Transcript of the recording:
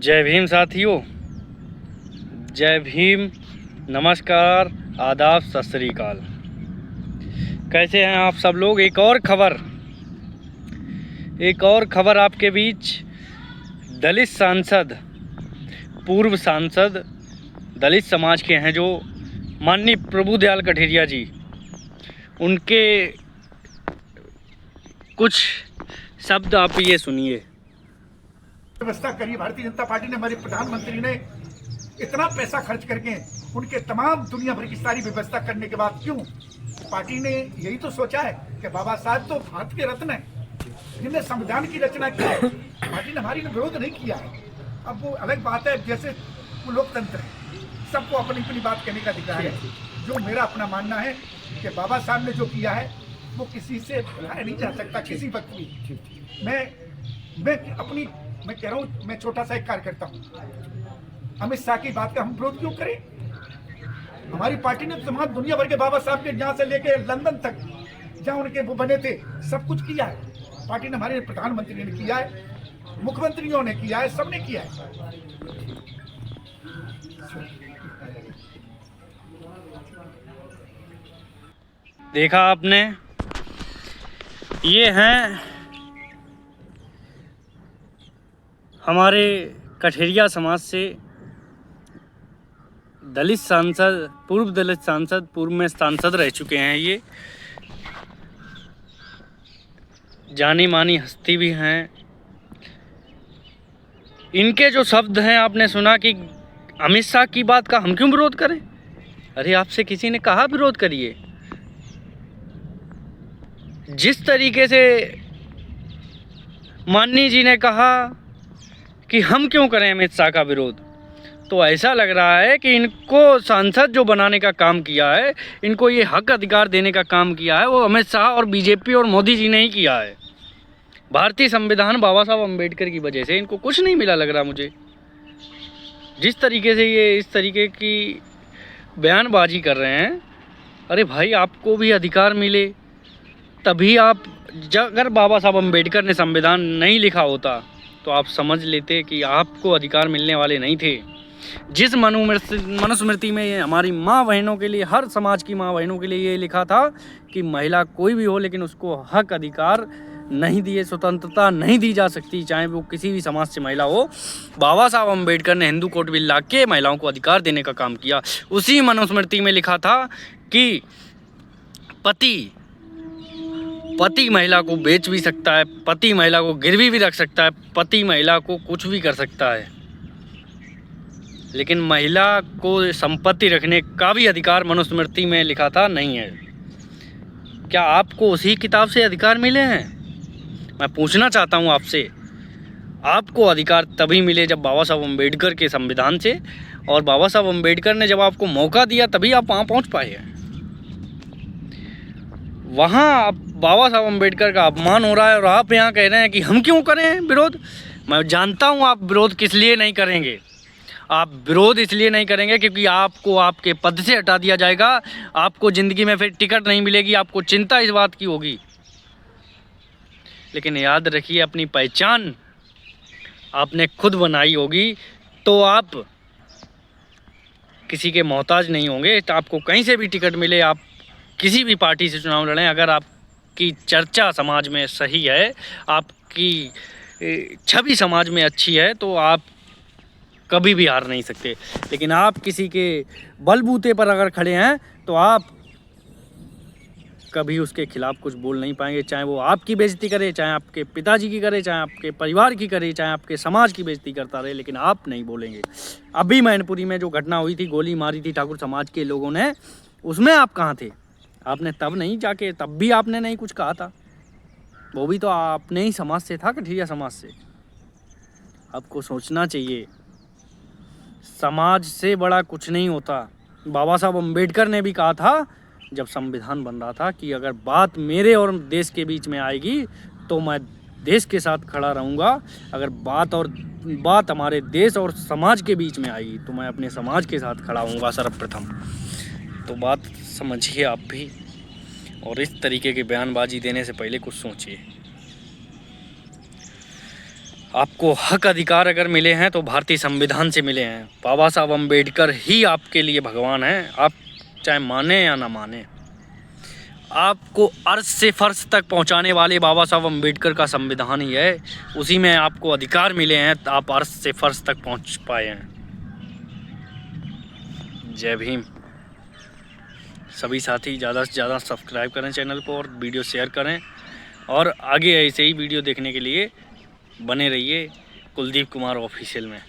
जय भीम साथियों, जय भीम, नमस्कार, आदाब, सत श्री अकाल। कैसे हैं आप सब लोग। एक और खबर आपके बीच। दलित सांसद, पूर्व सांसद दलित समाज के हैं जो माननीय प्रभुदयाल कठेरिया जी, उनके कुछ शब्द आप ये सुनिए। व्यवस्था करी भारतीय जनता पार्टी ने, हमारे प्रधानमंत्री ने इतना पैसा खर्च करके उनके तमाम दुनिया भर की सारी व्यवस्था करने के बाद क्यों पार्टी ने यही तो सोचा है कि बाबा साहब तो भारत के रत्न है, जिन्हें संविधान की रचना की है। पार्टी ने हमारी विरोध नहीं किया है। अब वो अलग बात है, जैसे वो लोकतंत्र है, सबको अपनी अपनी बात कहने का अधिकार है। जो मेरा अपना मानना है कि बाबा साहब ने जो किया है वो किसी से भुलाया नहीं जा सकता, किसी वक्त भी। मैं कह रहा हूँ, मैं छोटा सा एक कार्यकर्ता हूँ। अमित शाह की बात का हम विरोध क्यों करें? हमारी पार्टी ने तमाम दुनिया भर के बाबा साहब के जहाँ से लेके लंदन तक जहाँ उनके वो बने थे सब कुछ किया है। पार्टी ने, हमारे प्रधानमंत्री ने किया है, मुख्यमंत्रियों ने किया है, सबने किया है। देखा आपने, ये हैं हमारे कठेरिया समाज से दलित सांसद, पूर्व दलित सांसद, पूर्व में सांसद रह चुके हैं। ये जानी मानी हस्ती भी हैं। इनके जो शब्द हैं, आपने सुना कि अमित शाह की बात का हम क्यों विरोध करें। अरे आपसे किसी ने कहा विरोध करिए? जिस तरीके से माननीय जी ने कहा कि हम क्यों करें अमित शाह का विरोध, तो ऐसा लग रहा है कि इनको सांसद जो बनाने का काम किया है, इनको ये हक अधिकार देने का काम किया है, वो अमित शाह और बीजेपी और मोदी जी ने ही किया है। भारतीय संविधान बाबा साहब अम्बेडकर की वजह से इनको कुछ नहीं मिला लग रहा मुझे। जिस तरीके से ये इस तरीके की बयानबाजी कर रहे हैं, अरे भाई आपको भी अधिकार मिले तभी आप, अगर बाबा साहब अम्बेडकर ने संविधान नहीं लिखा होता तो आप समझ लेते कि आपको अधिकार मिलने वाले नहीं थे। जिस मनुस्मृति में हमारी माँ बहनों के लिए, हर समाज की माँ बहनों के लिए ये लिखा था कि महिला कोई भी हो लेकिन उसको हक अधिकार नहीं दिए, स्वतंत्रता नहीं दी जा सकती, चाहे वो किसी भी समाज से महिला हो। बाबा साहब अम्बेडकर ने हिंदू कोड बिल ला के महिलाओं को अधिकार देने का काम किया। उसी मनुस्मृति में लिखा था कि पति महिला को बेच भी सकता है, पति महिला को गिरवी भी रख सकता है, पति महिला को कुछ भी कर सकता है, लेकिन महिला को संपत्ति रखने का भी अधिकार मनुस्मृति में लिखा था नहीं है। क्या आपको उसी किताब से अधिकार मिले हैं? मैं पूछना चाहता हूं आपसे। आपको अधिकार तभी मिले जब बाबा साहब अम्बेडकर के संविधान से, और बाबा साहब अम्बेडकर ने जब आपको मौका दिया तभी आप वहाँ पहुँच पाए हैं। वहाँ बाबा साहब अम्बेडकर का अपमान हो रहा है और आप यहाँ कह रहे हैं कि हम क्यों करें विरोध। मैं जानता हूँ आप विरोध किस लिए नहीं करेंगे। आप विरोध इसलिए नहीं करेंगे क्योंकि आपको आपके पद से हटा दिया जाएगा, आपको ज़िंदगी में फिर टिकट नहीं मिलेगी, आपको चिंता इस बात की होगी। लेकिन याद रखिए, अपनी पहचान आपने खुद बनाई होगी तो आप किसी के मोहताज नहीं होंगे। तो आपको कहीं से भी टिकट मिले, आप किसी भी पार्टी से चुनाव लड़ें, अगर आपकी चर्चा समाज में सही है, आपकी छवि समाज में अच्छी है, तो आप कभी भी हार नहीं सकते। लेकिन आप किसी के बलबूते पर अगर खड़े हैं तो आप कभी उसके खिलाफ कुछ बोल नहीं पाएंगे, चाहे वो आपकी बेइज्जती करे, चाहे आपके पिताजी की करे, चाहे आपके परिवार की करे, चाहे आपके समाज की बेइज्जती करता रहे, लेकिन आप नहीं बोलेंगे। अभी मैनपुरी में जो घटना हुई थी, गोली मारी थी ठाकुर समाज के लोगों ने, उसमें आप कहाँ थे? आपने तब नहीं जाके, तब भी आपने नहीं कुछ कहा था। वो भी तो अपने ही समाज से था, कठेरिया समाज से। आपको सोचना चाहिए, समाज से बड़ा कुछ नहीं होता। बाबा साहब अम्बेडकर ने भी कहा था जब संविधान बन रहा था कि अगर बात मेरे और देश के बीच में आएगी तो मैं देश के साथ खड़ा रहूँगा, अगर बात हमारे देश और समाज के बीच में आएगी तो मैं अपने समाज के साथ खड़ा होऊंगा सर्वप्रथम। तो बात समझिए आप भी, और इस तरीके की बयानबाजी देने से पहले कुछ सोचिए। आपको हक अधिकार अगर मिले हैं तो भारतीय संविधान से मिले हैं। बाबा साहब अम्बेडकर ही आपके लिए भगवान हैं, आप चाहे माने या ना माने। आपको अर्श से फर्श तक पहुंचाने वाले बाबा साहब अम्बेडकर का संविधान ही है, उसी में आपको अधिकार मिले हैं, आप अर्श से फर्श तक पहुंच पाए हैं। जय भीम। सभी साथी ज़्यादा से ज़्यादा सब्सक्राइब करें चैनल को और वीडियो शेयर करें, और आगे ऐसे ही वीडियो देखने के लिए बने रहिए कुलदीप कुमार ऑफिशियल में।